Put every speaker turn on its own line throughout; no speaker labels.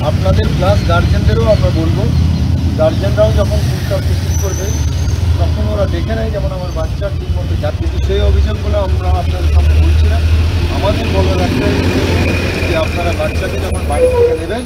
আপনাদের প্লাস গার্জেনদেরও আমরা বলবো, গার্জেনরাও যখন পুরস্কার প্রস্তুত করবে তখন ওরা দেখে নেয় যেমন আমার বাচ্চা ঠিক মতো যাচ্ছে। কিন্তু সেই অভিযোগগুলো আমরা আপনাদের সামনে বলছি না। আমাদের বলার একটাই যে আপনারা বাচ্চাকে যখন বাড়ি থেকে নেবেন।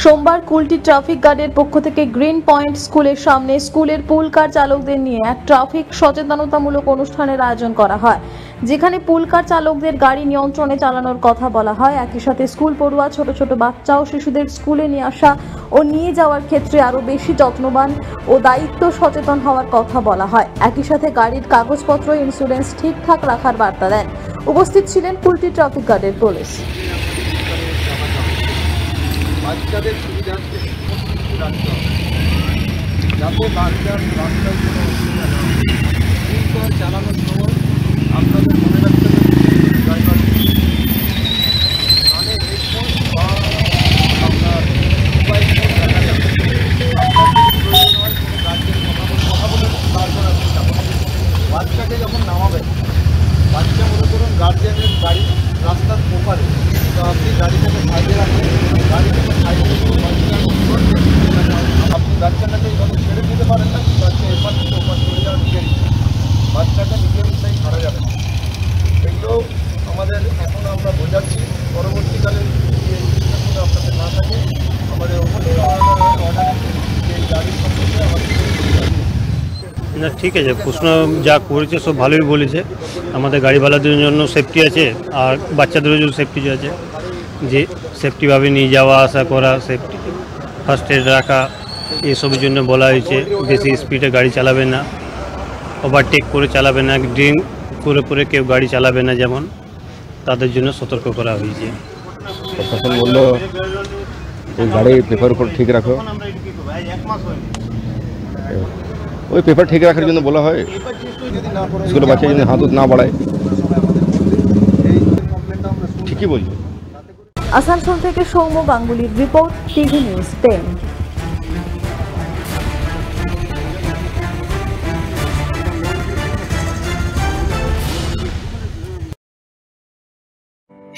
সোমবার কুলটি ট্রাফিক গার্ডের পক্ষ থেকে গ্রিন পয়েন্ট স্কুলের সামনে স্কুলের পুল কার চালকদের নিয়ে এক ট্রাফিক সচেতনতামূলক অনুষ্ঠানের আয়োজন করা হয়, যেখানে পুল কার চালকদের গাড়ি নিয়ন্ত্রণে চালানোর কথা বলা হয়। একই সাথে স্কুল পড়ুয়া ছোট ছোট বাচ্চা ও শিশুদের স্কুলে নিয়ে আসা ও নিয়ে যাওয়ার ক্ষেত্রে আরও বেশি যত্নবান ও দায়িত্ব সচেতন হওয়ার কথা বলা হয়। একই সাথে গাড়ির কাগজপত্র ইন্স্যুরেন্স ঠিকঠাক রাখার বার্তা দেন। উপস্থিত ছিলেন কুলটি ট্রাফিক গার্ডের পুলিশ।
বাচ্চাদের সুবিধার্থে সমস্ত কিছু রাখতে হবে যাতে বাচ্চার রাস্তায় কোনো অসুবিধা না হয়। পুল চালানোর সময় আপনাদের মনে রাখতে হবে ড্রাইভার কানে হেডফোন বা আপনার মোবাইল ফোন দেখা যাবে। আপনার যদি প্রয়োজন হয় কোনো গার্জেন কথা বলে তারপর আপনি যাবেন। বাচ্চাকে যখন নামাবেন, বাচ্চা মনে করুন গার্জেনের গাড়ি রাস্তার ওপারে, তো আপনি গাড়িটাকে সাইডে রাখবেন। গাড়িটাকে সাইডে আপনি বাচ্চাটাকে এইভাবে ছেড়ে দিতে পারেন না, বাচ্চা এপার থেকে ওপার চলে যাওয়া নিজের ইচ্ছা। বাচ্চাটা নিজের ইচ্ছায় ছাড়া যাবে না। এগুলো আমাদের এখন আমরা বোঝাচ্ছি। পরবর্তীকালে যে জিনিসগুলো আপনাদের না থাকে আমাদের অবশ্যই অর্ডারে যে গাড়ির সম্পর্কে আমাদের
না, ঠিক আছে, প্রশ্ন যা করেছে সব ভালোই বলেছে। আমাদের গাড়িওয়ালাদের জন্য সেফটি আছে আর বাচ্চাদেরও জন্য সেফটি আছে, যে সেফটিভাবে নিয়ে যাওয়া আসা করা, সেফটি ফার্স্ট এড রাখা, এসবের জন্য বলা হয়েছে। বেশি স্পিডে গাড়ি চালাবে না, ওভারটেক করে চালাবে না, ড্রিঙ্ক করে কেউ গাড়ি চালাবে না, যেমন তাদের জন্য সতর্ক করা হয়েছে।
প্রশাসন বললো ওই গাড়ির পেপার উপর ঠিক রাখো, ওই পেপার ঠিক রাখার জন্য বলা হয়। স্কুলের বাচ্চা যদি হাত না বাড়ায়, ঠিকই বলছে।
আসানসোল থেকে সৌম্য গাঙ্গুলির রিপোর্ট, টিভি নিউজ 10।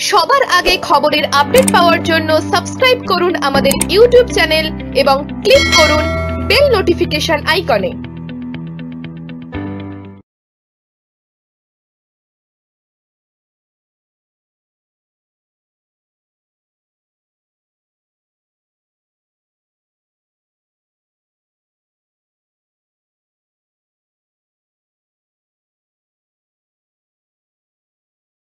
সবার আগে খবরের আপডেট পাওয়ার জন্য সাবস্ক্রাইব করুন আমাদের ইউটিউব চ্যানেল এবং ক্লিক করুন বেল নোটিফিকেশন আইকনে।